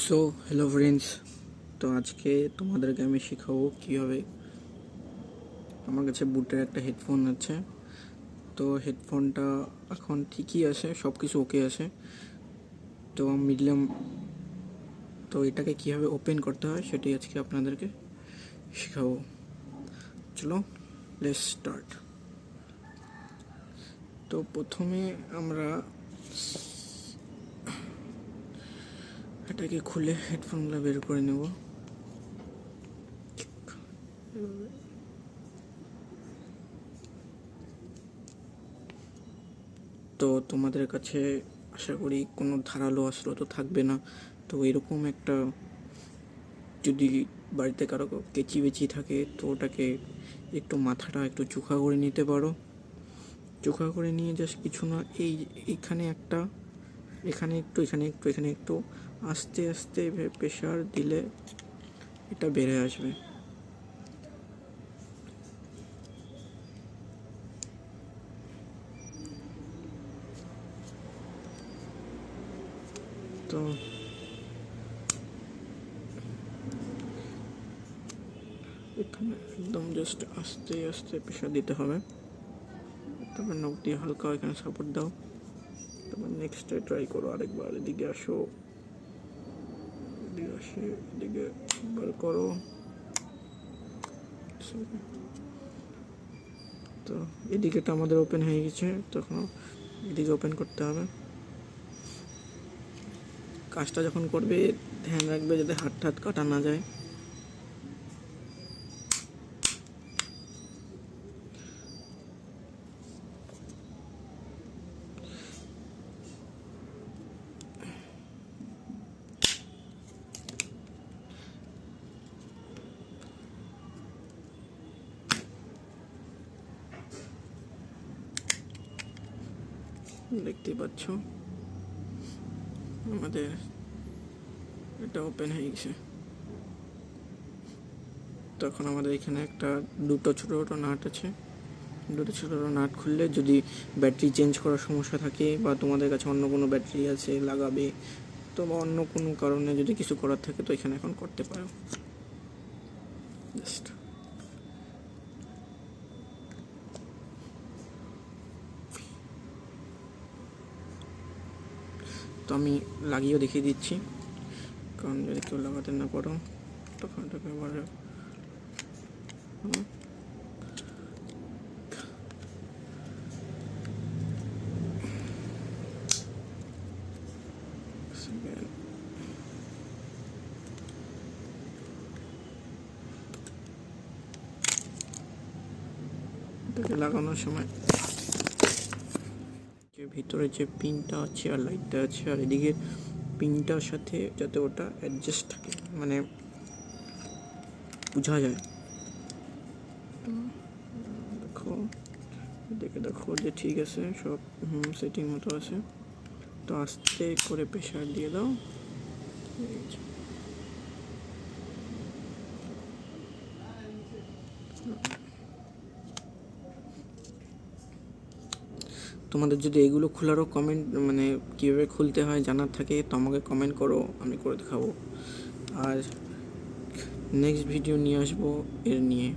So hello friends, তো আজকে তোমাদেরকে আমি শেখাবো কীভাবে। আমার কাছে বুটের একটা হেডফোন আছে, তো হেডফোনটা এখন ঠিকই আছে, সব কিছু ওকে আছে। তো মিডিয়াম, তো এটাকে কীভাবে ওপেন করতে হয় সেটাই আজকে আপনাদেরকে শেখাবো। চলো লেটস স্টার্ট। তো প্রথমে আমরা এটাকে খুলে হেডফোনগুলো বের করে নেব। তো তোমাদের কাছে আশা করি কোনো ধারালো অস্ত্র তো থাকবে না, তো এরকম একটা যদি বাড়িতে কারো কেচি বেচি থাকে তো ওটাকে একটু মাথাটা একটু চোখা করে নিতে পারো। চোখা করে নিয়ে জাস্ট কিছু না, এইখানে একটা, এখানে একটু, এখানে একটু, এখানে একটু আস্তে আস্তে প্রেশার দিলে এটা বেড়ে আসবে। তো এখানে একদম জাস্ট আস্তে আস্তে প্রেশার দিতে হবে। তারপর নখ দিয়ে হালকা এখানে সাপোর্ট দাও। তারপর নেক্সটে ট্রাই করো আরেকবার, এদিকে আসো, এদিকে আসে, এদিকে বার করো। তো এদিকেটা আমাদের ওপেন হয়ে গেছে, তখন এদিকে ওপেন করতে হবে। কাজটা যখন করবে ধ্যান রাখবে যাতে হাত কাটা না যায়। দেখতেই পাচ্ছ আমাদের এটা ওপেন হয়ে গেছে। তখন আমাদের এখানে দুটো ছোটো ছোটো নাট আছে, দুটো ছোটো ছোটো নাট খুললে যদি ব্যাটারি চেঞ্জ করার সমস্যা থাকে বা তোমাদের কাছে অন্য কোনো ব্যাটারি আছে লাগাবে, তো বা অন্য কোনো কারণে যদি কিছু করার থাকে তো এখানে এখন করতে পারো। জাস্ট তো আমি লাগিয়েও দেখিয়ে দিচ্ছি, কারণ যদি কেউ লাগাতে না পারো তখন এটাকে আবার এটাকে লাগানোর সময় যে ভিতরে যে পিনটা আছে আর লাইটটা আছে আর এদিকে পিনটার সাথে যাতে ওটা অ্যাডজাস্ট থাকে, মানে বোঝা যায়। দেখো, দেখে দেখো যে ঠিক আছে, সব সেটিং মতো আছে। তো আস্তে করে প্রেশার দিয়ে দাও। তোমাদের যদি এগুলো খোলারও কমেন্ট, মানে কীভাবে খুলতে হয় জানার থাকে তো আমাকে কমেন্ট করো, আমি করে দেখাবো। আর নেক্সট ভিডিও নিয়ে আসবো এর নিয়ে।